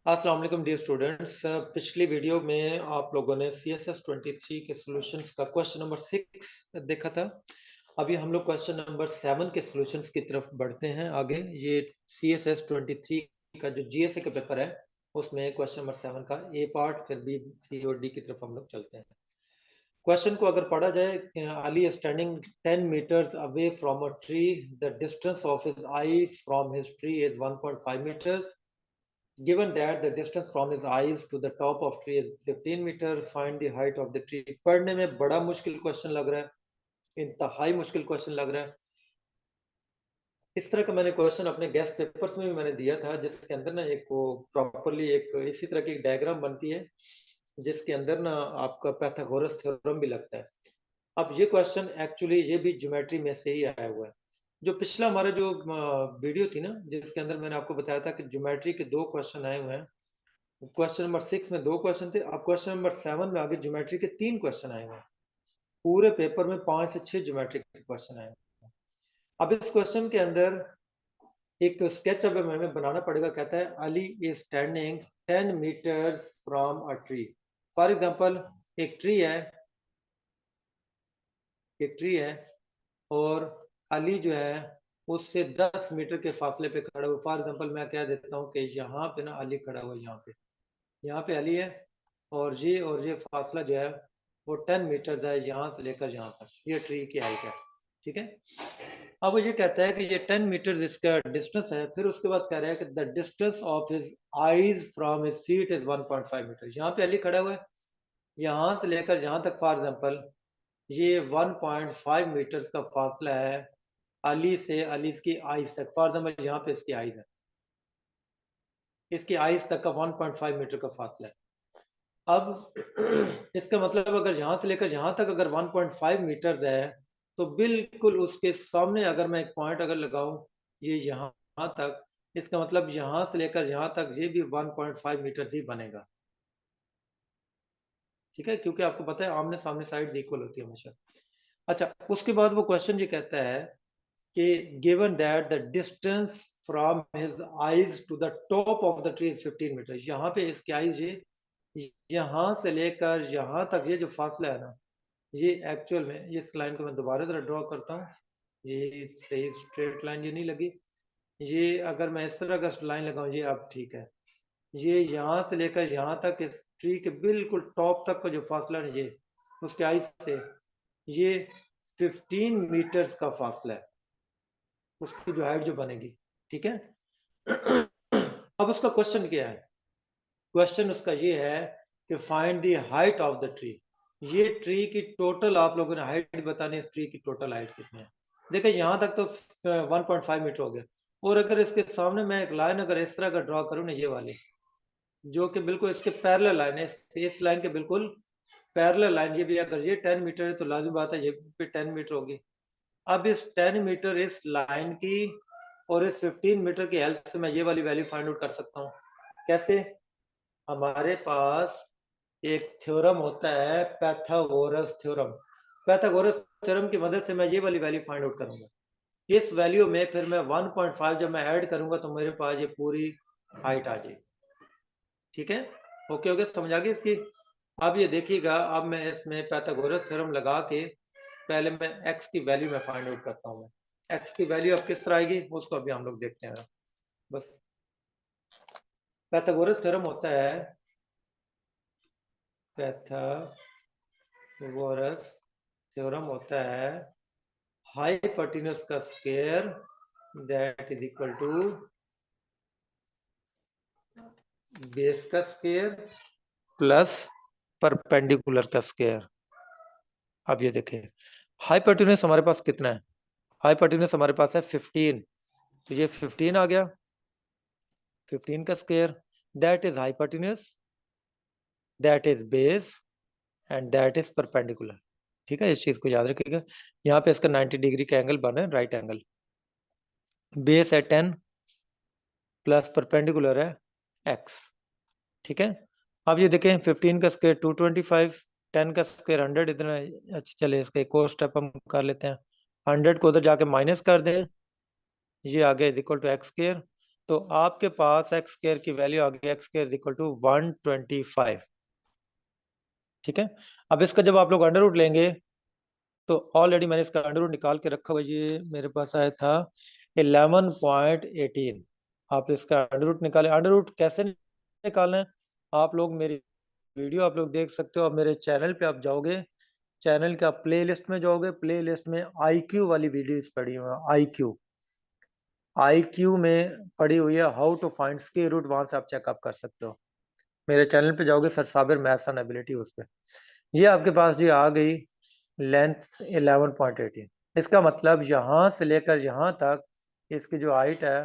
अस्सलाम वालेकुम dear students. पिछली वीडियो में आप लोगों ने CSS 23 के सॉल्यूशंस का क्वेश्चन नंबर 6 देखा था। अभी हम लोग क्वेश्चन नंबर 7 के सॉल्यूशंस की तरफ बढ़ते हैं आगे। ये CSS 23 का जो GSA का पेपर है उसमें क्वेश्चन नंबर 7 का ए पार्ट, फिर बी, सी और डी की तरफ हम लोग चलते हैं। क्वेश्चन को अगर पढ़ा जाए, Ali standing 10 meters away from a tree, the distance of his eye from his tree is 1.5 meters. Given that the distance from his eyes to the top of tree is 15 meter, find the height of the tree. पढ़ने में बड़ा मुश्किल question लग रहा है, इंतहाई मुश्किल question लग रहा है। इस तरह का मैंने क्वेश्चन अपने गेस्ट पेपर्स में भी मैंने दिया था, जिसके अंदर ना एक वो प्रॉपरली एक इसी तरह की एक डायग्राम बनती है, जिसके अंदर ना आपका पैथागोरस थ्योरम भी लगता है। अब ये क्वेश्चन एक्चुअली ये भी ज्योमेट्री में से ही आया हुआ है। जो पिछला हमारा जो वीडियो थी ना, जिसके अंदर मैंने आपको बताया था कि ज्योमेट्री के 2 क्वेश्चन आए हुए हैं। क्वेश्चन नंबर 6 में 2 क्वेश्चन थे। अब क्वेश्चन नंबर 7 में आगे ज्योमेट्री के 3 क्वेश्चन आए हुए हैं। पूरे पेपर में 5 से 6 ज्योमेट्री के क्वेश्चन आए हैं। अब इस क्वेश्चन के अंदर एक स्केच अब हमें बनाना पड़ेगा। कहता है Ali is standing 10 meters from a tree. For example एक ट्री है और अली जो है उससे 10 मीटर के फासले पे खड़ा हुआ। फॉर एग्जांपल मैं कह देता हूँ कि यहाँ पे ना अली खड़ा हुआ है, यहाँ पे अली है और ये फासला जो है वो 10 मीटर है, यहाँ से लेकर यहाँ तक। ये ट्री की हाइट है, ठीक है। अब वो ये कहता है कि ये 10 मीटर इसका डिस्टेंस है। फिर उसके बाद कह रहा है कि the distance of his eyes from his feet is 1.5 meter. यहाँ पे अली खड़ा हुआ है, यहाँ से लेकर यहाँ तक फॉर एग्जाम्पल ये 1.5 मीटर का फासला है अली से अली की आइज तक। फॉर एग्जाम्पल यहाँ पे इसकी आइज है, इसकी आइज तक का 1.5 मीटर का फासला है। अब इसका मतलब अगर यहाँ से लेकर यहाँ तक अगर 1.5 मीटर है, तो बिल्कुल उसके सामने अगर मैं एक पॉइंट अगर लगाऊं ये यहाँ तक, इसका मतलब यहाँ से लेकर यहाँ तक ये भी 1.5 मीटर ही बनेगा, ठीक है। क्योंकि आपको पता है आमने सामने साइड इक्वल होती है हमेशा। अच्छा, उसके बाद वो क्वेश्चन ये कहता है कि given that the distance from his eyes to the top of the tree is 15 meter. यहाँ पे इसकी आईज यहाँ से लेकर यहाँ तक ये जो फासला है ना, ये एक्चुअल में इस लाइन को मैं दोबारा जरा ड्रॉ करता हूँ। ये सही स्ट्रेट लाइन ये नहीं लगी। ये अगर मैं इस तरह का लाइन लगाऊं, ये अब ठीक है। ये यहाँ से लेकर यहाँ तक इस ट्री के बिल्कुल टॉप तक का जो फासला है ये उसके आइज से ये 15 मीटर्स का फासला है, उसकी जो हाइट जो बनेगी, ठीक है। अब उसका क्वेश्चन क्या है? क्वेश्चन उसका ये है कि find the height of the tree. ये ट्री की टोटल आप लोगों ने हाइट बतानी है। इस ट्री की टोटल हाइट कितनी है? देखिए यहाँ तक तो 1.5 मीटर हो गया, और अगर इसके सामने मैं एक लाइन अगर इस तरह का ड्रॉ करूँ ना, ये वाली जो कि बिल्कुल इसके पैरेलल लाइन है, इस लाइन के बिल्कुल पैरेलल लाइन, ये भी अगर ये 10 मीटर है तो लाजमी बात है ये भी 10 मीटर होगी। अब इस 10 मीटर इस लाइन की और इस 15 मीटर की हेल्प से मैं ये वाली वैल्यू फाइंड आउट कर सकता हूँ। कैसे? हमारे पास एक थ्योरम होता है पैथागोरस थ्योरम। पैथागोरस थ्योरम की मदद से मैं ये वाली वैल्यू फाइंड आउट करूंगा। इस वैल्यू में फिर मैं 1.5 जब मैं ऐड करूंगा तो मेरे पास ये पूरी हाइट आ जाएगी, ठीक है। ओके ओके, समझ आ गई इसकी। अब ये देखिएगा, अब मैं इसमें पैथागोरस थ्योरम लगा के पहले मैं x की वैल्यू में फाइंड आउट करता हूँ। x की वैल्यू अब किस तरह आएगी उसको अभी हम लोग देखते हैं। बस पैथागोरस थ्योरम होता है, पैथागोरस थ्योरम होता है हाइपोटेन्यूज का square that is equal to base का स्क्वायर प्लस परपेंडिकुलर का स्क्वायर। अब ये देखें हाइपोटेन्यूज हमारे पास कितना है? हाइपोटेन्यूज हमारे पास है 15, तो ये 15 आ गया। 15 का square that is hypotenuse, that is base and that is perpendicular, ठीक है। इस चीज को याद रखिएगा। यहाँ पे इसका 90 डिग्री का एंगल बना है, राइट एंगल। बेस है 10 प्लस परपेंडिकुलर है x, ठीक है। अब ये देखें 15 का स्क्वायर 225, 10 का स्क्वायर 100, इतना। अच्छा चले इसका एक और स्टेप हम कर लेते हैं। 100 को उधर जाके माइनस कर दें, ये आ गया is equal to x square. तो आपके पास एक्स स्क्वायर की वैल्यू आ गई, एक्स स्क्वायर इक्वल टू 125। ठीक है, अब इसका जब आप लोग अंडर रूट लेंगे तो ऑलरेडी मैंने इसका अंडर रूट निकाल के रखा हुआ, ये मेरे पास आया था 11.18। आप इसका अंडर रूट निकालें। अंडर रूट कैसे निकालना है, आप लोग मेरी वीडियो आप लोग देख सकते हो, और मेरे चैनल पे आप जाओगे, चैनल का प्लेलिस्ट में जाओगे, प्लेलिस्ट में आईक्यू वाली वीडियोस पड़ी हुई है। आईक्यू में पड़ी हुई है how to find square root, वहां से आप चेकअप कर सकते हो। मेरे चैनल पे जाओगे sir Sabir maths and ability, उस पे ये आपके पास जी आ गई लेंथ 11.18। इसका मतलब यहाँ से लेकर यहाँ तक इसकी जो हाइट है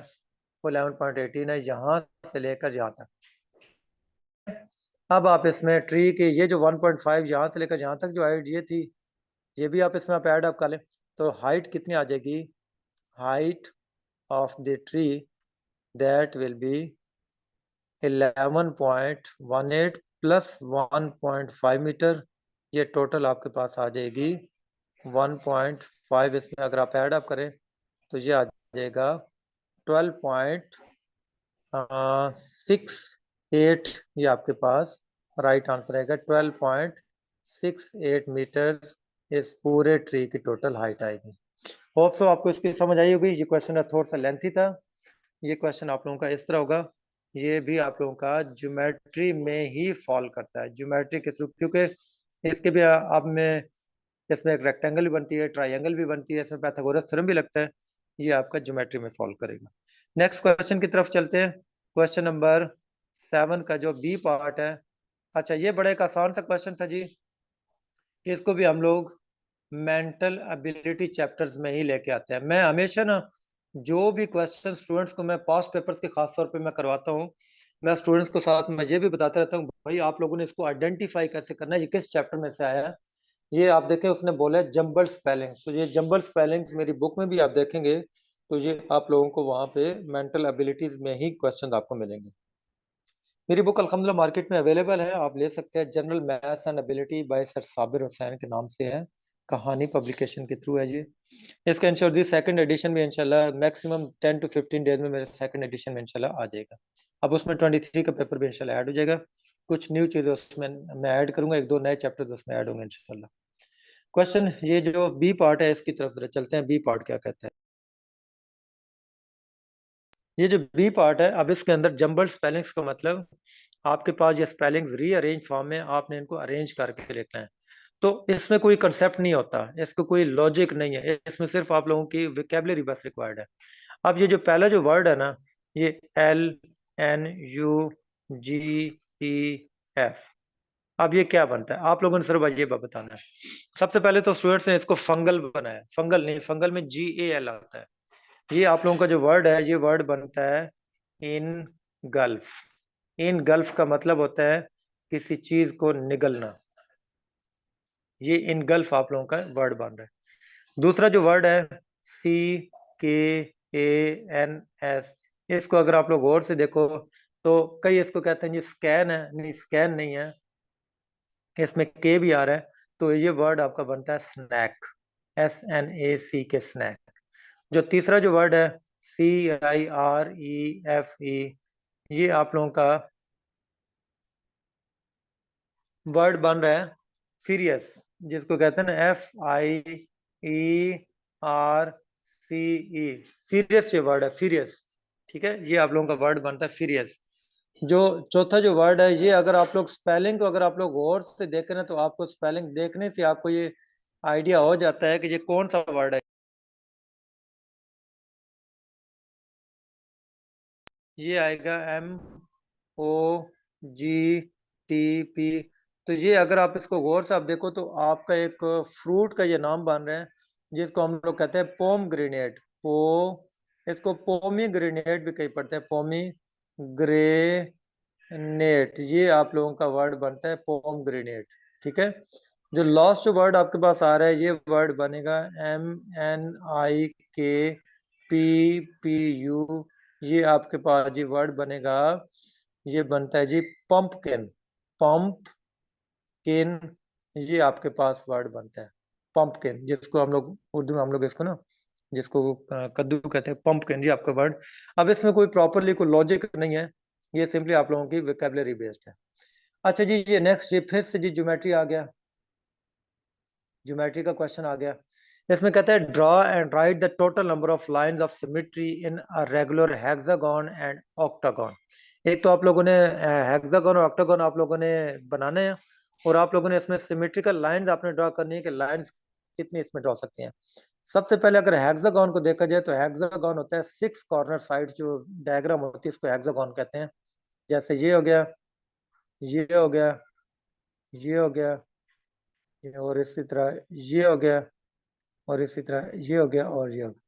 वो 11.18 है, यहाँ से लेकर यहाँ तक। अब आप इसमें ट्री की ये जो 1.5 यहाँ से लेकर यहाँ तक जो हाइट ये थी, ये भी आप इसमें आप ऐड अप कर लें, तो हाइट कितनी आ जाएगी, height of the tree that will be 11.18 plus 1.5 meter, ये टोटल आपके पास आ जाएगी 1.5। इसमें अगर आप ऐड अप करें तो ये आ जाएगा 12.68, ये आपके पास राइट आंसर आएगा। 12.68 मीटर इस पूरे ट्री की टोटल हाइट आएगी। होप सो आपको इसकी समझ आई होगी। ये क्वेश्चन थोड़ा सा लेंथी था। ये क्वेश्चन आप लोगों का इस तरह होगा, ये भी आप लोगों का ज्योमेट्री में ही फॉल करता है, ज्योमेट्री के थ्रू, क्योंकि इसके भी आप में इसमें एक रेक्टेंगल भी बनती है, ट्राइंगल भी बनती है, इसमें पाइथागोरस थ्योरम भी लगता है। ये आपका ज्योमेट्री में फॉल करेगा। नेक्स्ट क्वेश्चन की तरफ चलते हैं। क्वेश्चन नंबर 7 का जो बी पार्ट है, अच्छा ये बड़ा एक आसान सा क्वेश्चन था जी, इसको भी हम लोग मेंटल एबिलिटी चैप्टर्स में ही लेके आते हैं। मैं हमेशा ना जो भी क्वेश्चन स्टूडेंट्स को मैं पास्ट पेपर्स के खास तौर पे मैं करवाता हूँ, मैं स्टूडेंट्स को साथ में ये भी बताता रहता हूँ, भाई आप लोगों ने इसको आइडेंटिफाई कैसे करना है, ये किस चैप्टर में से आया है। ये आप देखें, उसने बोला है जंबल स्पेलिंग्स, तो ये जंबल स्पेलिंग्स मेरी बुक में भी आप देखेंगे, तो ये आप लोगों को वहाँ पे मेंटल एबिलिटीज में ही क्वेश्चन आपको मिलेंगे। मेरी बुक अल्हम्दुलिल्लाह मार्केट में अवेलेबल है, आप ले सकते हैं। General maths and ability by sir Sabir Hussain के नाम से है, कहानी पब्लिकेशन के थ्रू है जी। इसका इंशाल्लाह सेकंड एडिशन में इंशाल्लाह मैक्सिमम 10 to 15 डेज में मेरे सेकंड एडिशन में इंशाल्लाह आ जाएगा। अब उसमें 23 का पेपर भी इंशाल्लाह ऐड हो जाएगा, कुछ न्यू चीज़ें उसमें मैं ऐड करूंगा, एक दो नए चैप्टर्स उसमें ऐड होंगे इंशाल्लाह। क्वेश्चन ये जो बी पार्ट है इसकी तरफ चलते हैं। बी पार्ट क्या कहता है, ये जो बी पार्ट है, अब इसके अंदर जंबल्ड स्पेलिंग्स का मतलब आपके पास ये स्पेलिंग्स रीअरेंज फॉर्म में आपने इनको अरेंज करके लिखना है। तो इसमें कोई कंसेप्ट नहीं होता, इसको कोई लॉजिक नहीं है, इसमें सिर्फ आप लोगों की विकेबलरी बस रिक्वायर्ड है। अब ये जो पहला जो वर्ड है ना, ये LNUGEF, अब ये क्या बनता है आप लोगों ने सिर्फ ये बताना है। सबसे पहले तो स्टूडेंट्स ने इसको फंगल बनाया, फंगल नहीं, फंगल में GAL आता है। ये आप लोगों का जो वर्ड है, ये वर्ड बनता है इन गल्फ। इन गल्फ का मतलब होता है किसी चीज को निगलना, ये इन गल्फ आप लोगों का वर्ड बन रहा है। दूसरा जो वर्ड है CKANS, इसको अगर आप लोग गौर से देखो तो कई इसको कहते हैं जी स्कैन है, नहीं स्कैन नहीं है, इसमें के भी आ रहा है, तो ये वर्ड आपका बनता है स्नैक, SNAC के स्नैक। जो तीसरा जो वर्ड है CIREFE, ये आप लोगों का वर्ड बन रहा है फीरियस, जिसको कहते हैं ना FIERCE, फीरियस ये वर्ड है, फीरियस। ठीक है, ये आप लोगों का वर्ड बनता है फीरियस। जो चौथा जो वर्ड है, ये अगर आप लोग स्पेलिंग को अगर आप लोग गौर से देख रहे हैं तो आपको स्पेलिंग देखने से आपको ये आइडिया हो जाता है कि ये कौन सा वर्ड है। ये आएगा MOGTP। तो ये अगर आप इसको गौर से आप देखो तो आपका एक फ्रूट का ये नाम बन रहा है, जिसको हम लोग कहते हैं पोम ग्रेनेट। इसको पोमी ग्रेनेट भी कहीं पढ़ते हैं, पोमी ग्रेनेट, ये आप लोगों का वर्ड बनता है पोम ग्रेनेट। ठीक है, जो लास्ट वर्ड आपके पास आ रहा है, ये वर्ड बनेगा MNIKPPU, ये आपके पास ये वर्ड बनेगा, ये बनता है जी पंपकिन। पंपकिन, ये आपके पास वर्ड बनता है पंपकिन, जिसको हम लोग उर्दू में हम लोग इसको ना जिसको कद्दू कहते हैं, पंपकिन, जी आपका वर्ड। अब इसमें कोई प्रॉपरली कोई लॉजिक नहीं है, ये सिंपली आप लोगों की वोकैबुलरी बेस्ड है। अच्छा जी, ये नेक्स्ट, ये फिर से जी ज्योमेट्री आ गया, ज्योमेट्री का क्वेश्चन आ गया। इसमें कहता है draw and right the total number of lines of symmetry in a regular hexagon and octagon. एक तो आप लोगों ने हेक्सागन और ऑक्टागन आप लोगों ने बनाने हैं, और आप लोगों ने इसमें सिमेट्रिकल लाइंस आपने ड्रॉ करनी है कि लाइंस कितनी इसमें ड्रॉ सकते हैं। सबसे पहले अगर हेक्सागन को देखा जाए तो हेक्सागन होता है 6 कॉर्नर साइड, जो डायग्राम होती है इसको हेक्सागन कहते हैं। जैसे ये हो गया, ये हो गया, ये हो गया, और इसी तरह ये हो गया, और इसी तरह ये हो गया, और ये हो गया।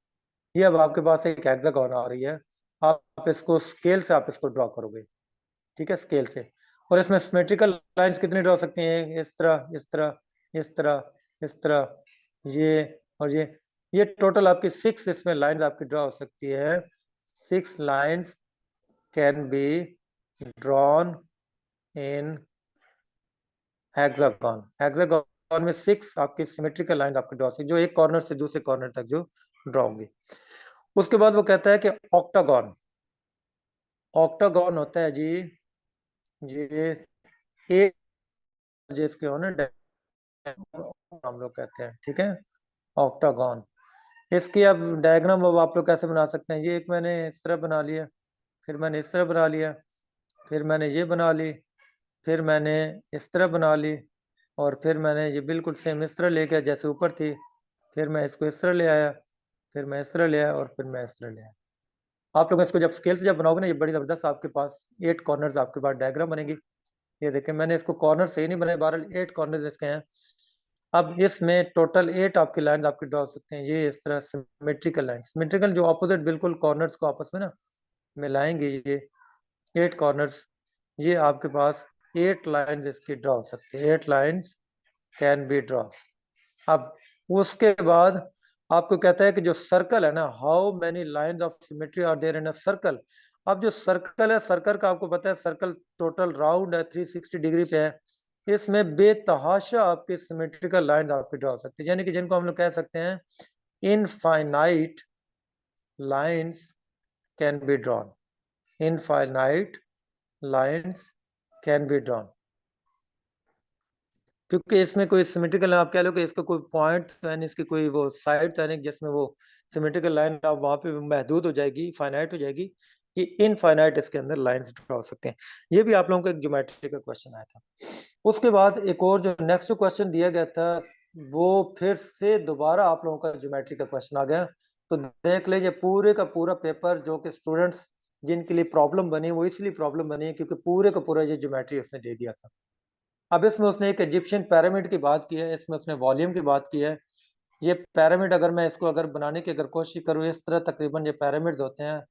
ये अब आपके पास एक हेक्सागन आ रही है। आप इसको स्केल से आप इसको ड्रॉ करोगे, ठीक है, स्केल से। और इसमें सिमेट्रिकल लाइंस कितनी ड्रॉ सकती हैं? इस तरह, इस तरह, इस तरह, इस तरह, ये और ये टोटल आपकी 6 इसमें लाइंस आपकी ड्रॉ हो सकती है। 6 lines can be drawn in hexagon. Hexagon में 6 आपकी सिमेट्रिकल लाइंस आपकी ड्रॉ सकती, जो एक कॉर्नर से दूसरे कॉर्नर तक जो ड्रॉ होंगी। उसके बाद वो कहता है कि ऑक्टागन, ऑक्टागन होता है जी ये एक, जिसके हो ना हम लोग कहते हैं, ठीक है, ऑक्टागन। इसकी अब डायग्राम अब आप लोग कैसे बना सकते हैं? ये एक मैंने इस तरह बना लिया, फिर मैंने इस तरह बना लिया, फिर मैंने ये बना ली, फिर मैंने इस तरह बना ली, और फिर मैंने ये बिल्कुल सेम इस तरह ले गया जैसे ऊपर थी, फिर मैं इसको इस तरह ले आया, फिर मैं इस तरह ले आया, और फिर मैं इस तरह ले आया। आप लोग इसको जब स्केल से जब बनाओगे ना, ये बड़ी जबरदस्त आपके पास 8 कॉर्नर्स आपके पास डायग्राम बनेगी। ये देखें, मैंने इसको कॉर्नर से ही नहीं बनाए, बहरहाल 8 कॉर्नर्स इसके हैं। अब इसमें टोटल 8 आपकी लाइन आपकी ड्रॉ सकते हैं, ये इस तरह सिमेट्रिकल लाइन, सिमेट्रिकल जो ऑपोजिट बिल्कुल कॉर्नर्स को आपस में ना मिलाएंगे, ये 8 कॉर्नर्स, ये आपके पास 8 लाइंस इसकी ड्रॉ हो सकती है। 8 लाइंस कैन बी ड्रॉ। अब उसके बाद आपको कहता है कि जो सर्कल है ना, how many lines of symmetry are there in a circle. अब जो सर्कल है, सर्कल का आपको पता है सर्कल टोटल राउंड है, 360 डिग्री पे है। इसमें बेतहाशा आपके सिमेट्रिकल लाइन आपकी ड्रॉ हो सकती है, यानी कि जिनको हम लोग कह सकते हैं infinite lines can be drawn. Infinite lines can be drawn, क्योंकि इसमें कोई सिमेट्रिकल, आप कह लो कि इसका कोई पॉइंट तो है, इसकी कोई वो साइड तो है नहीं जिसमें वो सिमेट्रिकल लाइन आप वहां पे महदूद हो जाएगी, फाइनाइट हो जाएगी, कि इनफाइनाइट इसके अंदर लाइंस ड्रॉ हो सकते हैं। ये भी आप लोगों को एक ज्योमेट्री का क्वेश्चन आया था। उसके बाद एक और जो नेक्स्ट क्वेश्चन दिया गया था, वो फिर से दोबारा आप लोगों का ज्योमेट्री का क्वेश्चन आ गया। तो देख लीजिए, पूरे का पूरा पेपर जो कि स्टूडेंट्स जिनके लिए प्रॉब्लम बनी, वो इसलिए प्रॉब्लम बनी है क्योंकि पूरे का पूरा ये ज्योमेट्री उसने दे दिया था। अब इसमें उसने एक इजिप्शियन पिरामिड की बात की है, इसमें उसने वॉल्यूम की बात की है। ये पिरामिड अगर मैं इसको अगर बनाने की अगर कोशिश करूँ, इस तरह तकरीबन ये पिरामिड्स होते हैं,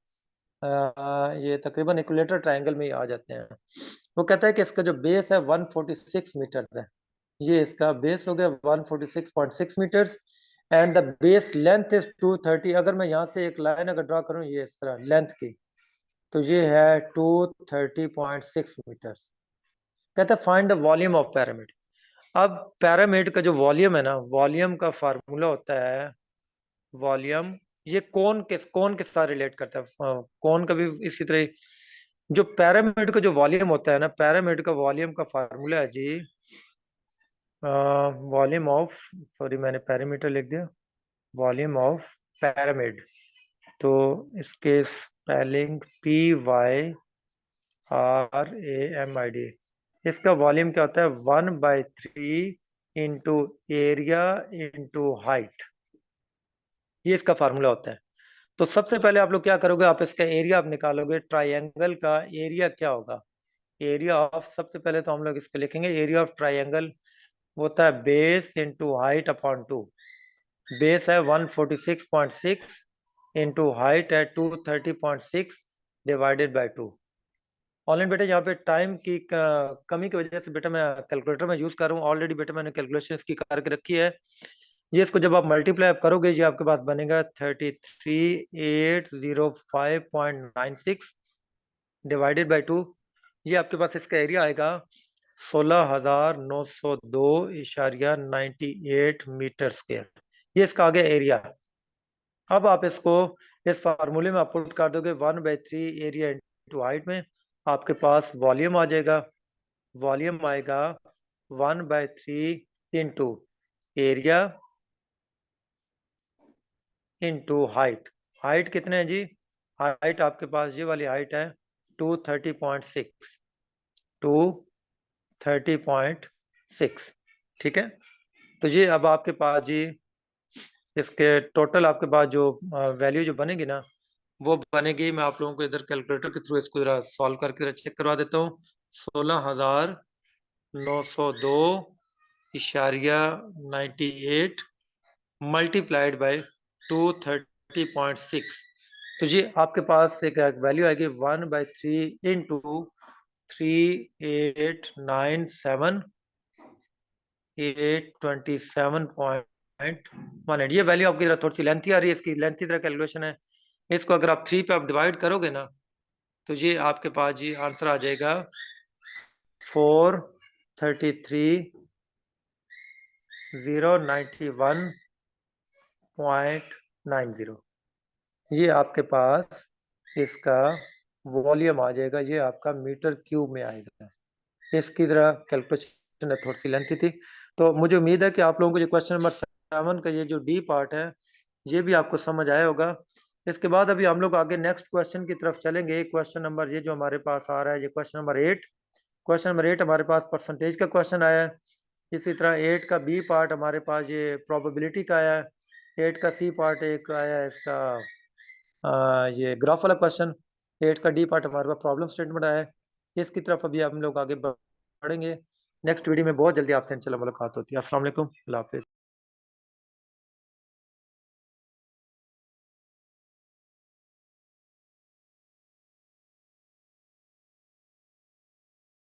ये तकरीबन इक्विलेटर ट्रायंगल में ही आ जाते हैं। वो कहता है कि इसका जो बेस है 146 मीटर है, ये इसका बेस हो गया 146.6 meters, and the base length is 230। अगर मैं यहाँ से एक लाइन अगर ड्रा करूँ ये इस तरह लेंथ की, तो ये है 230.6 मीटर्स। कहता है find the volume of pyramid. अब पिरामिड का जो वॉल्यूम है ना, वॉल्यूम का फार्मूला होता है वॉल्यूम, ये कौन के साथ रिलेट करता है, कौन का भी इसी तरह। जो पिरामिड का जो वॉल्यूम होता है ना, पिरामिड का वॉल्यूम का फार्मूला है जी वॉल्यूम ऑफ, सॉरी मैंने पैरामीटर लिख दिया, वॉल्यूम ऑफ पिरामिड। तो इसके स्पेलिंग PYRAMID। इसका वॉल्यूम क्या होता है? 1/3 इंटू एरिया इंटू हाइट, ये इसका फार्मूला होता है। तो सबसे पहले आप लोग क्या करोगे, आप इसका एरिया आप निकालोगे। ट्राइंगल का एरिया क्या होगा? एरिया ऑफ, सबसे पहले तो हम लोग इसको लिखेंगे, एरिया ऑफ ट्राइंगल होता है base into height upon 2। Base है 146.6 इंटू हाइट है 230.6 डिवाइडेड बाई 2। ऑनलाइन बेटा यहाँ पे टाइम की कमी की वजह से बेटा मैं कैलकुलेटर में यूज कर रहा हूँ ऑलरेडी। बेटा मैंने कैलकुलेशन इसकी करके रखी है। ये इसको जब आप मल्टीप्लाई करोगे, ये आपके पास बनेगा 33,805.96 डिवाइडेड बाई 2। ये आपके पास इसका एरिया आएगा 16,902.98 मीटर स्क्वायर। ये इसका आ गया एरिया। अब आप इसको इस फार्मूले में आप पुट कर दोगे 1/3 एरिया इंटू हाइट में, आपके पास वॉल्यूम आ जाएगा। वॉल्यूम आएगा 1/3 into area into height. Height कितने हैं जी? हाइट आपके पास ये वाली हाइट है 230.6, 230.6, ठीक है। तो ये अब आपके पास जी इसके टोटल आपके पास जो वैल्यू जो बनेगी ना, वो बनेगी, मैं आप लोगों को इधर कैलकुलेटर के थ्रू इसको जरा सॉल्व करके चेक करवा देता हूँ। 16,902.98 मल्टीप्लाइड बाई 230.6। तो जी आपके पास एक वैल्यू आएगी 1/3 इंटू 3897 827.18। ये वैल्यू आपकी थोड़ी सी लेंथी आ रही है, इसकी लेंथी तरह कैलकुलेशन है। इसको अगर आप 3 पे आप डिवाइड करोगे ना, तो ये आपके पास जी आंसर आ जाएगा 433,091.90। ये आपके पास इसका वॉल्यूम आ जाएगा, ये आपका मीटर क्यूब में आएगा। इसकी तरह कैलकुलेशन थोड़ी सी लेंथी थी। तो मुझे उम्मीद है कि आप लोगों को ये क्वेश्चन नंबर 7 का ये जो डी पार्ट है ये भी आपको समझ आया होगा। इसके बाद अभी हम लोग आगे नेक्स्ट क्वेश्चन की तरफ चलेंगे। क्वेश्चन नंबर ये जो हमारे पास आ रहा है, ये क्वेश्चन नंबर 8। क्वेश्चन नंबर 8 हमारे पास परसेंटेज का क्वेश्चन आया है। इसी तरह 8 का बी पार्ट हमारे पास ये प्रोबेबिलिटी का आया है। 8 का सी पार्ट एक आया है इसका ये ग्राफ वाला क्वेश्चन। 8 का डी पार्ट हमारे पास प्रॉब्लम स्टेटमेंट आया है। इसकी तरफ अभी हम लोग आगे बढ़ेंगे। नेक्स्ट वीडियो में बहुत जल्दी आपसे इंशाल्लाह मुलाकात होती है। अस्सलाम वालेकुम, अल्लाह हाफिज़।